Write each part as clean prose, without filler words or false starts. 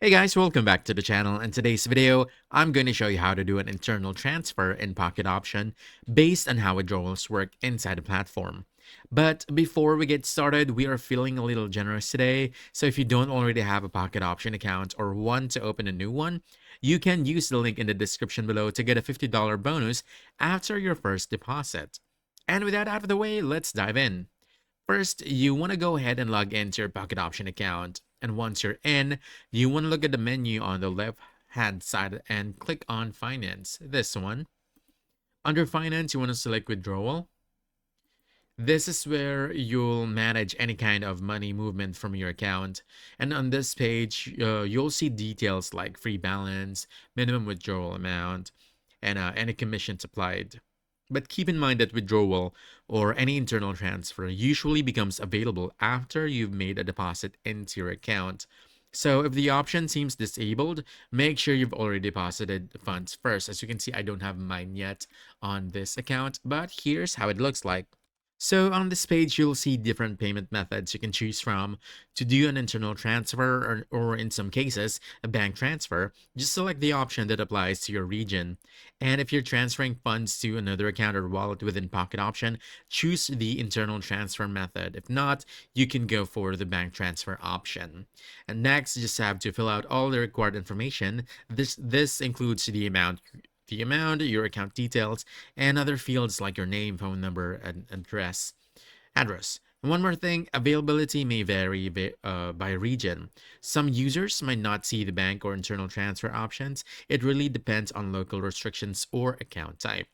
Hey guys, welcome back to the channel. In today's video, I'm going to show you how to do an internal transfer in Pocket Option based on how withdrawals work inside the platform. But before we get started, we are feeling a little generous today. So if you don't already have a Pocket Option account or want to open a new one, you can use the link in the description below to get a $50 bonus after your first deposit. And with that out of the way, let's dive in. First, you want to go ahead and log into your Pocket Option account. And once you're in, you want to look at the menu on the left hand side and click on Finance, this one. Under Finance, you want to select Withdrawal. This is where you'll manage any kind of money movement from your account. And on this page, you'll see details like free balance, minimum withdrawal amount, and any commissions applied. But keep in mind that withdrawal or any internal transfer usually becomes available after you've made a deposit into your account. So if the option seems disabled, make sure you've already deposited the funds first. As you can see, I don't have mine yet on this account, but here's how it looks like. So on this page, you'll see different payment methods you can choose from. To do an internal transfer or in some cases, a bank transfer, just select the option that applies to your region. And if you're transferring funds to another account or wallet within Pocket Option, choose the internal transfer method. If not, you can go for the bank transfer option. And next, you just have to fill out all the required information. This includes the amount, your account details, and other fields like your name, phone number, and address. And one more thing, availability may vary by region. Some users might not see the bank or internal transfer options. It really depends on local restrictions or account type.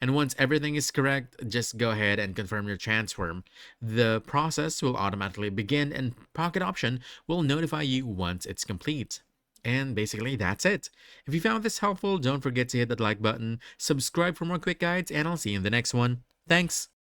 And once everything is correct, just go ahead and confirm your transfer. The process will automatically begin and Pocket Option will notify you once it's complete. And basically, that's it. If you found this helpful, don't forget to hit that like button, subscribe for more quick guides, and I'll see you in the next one. Thanks!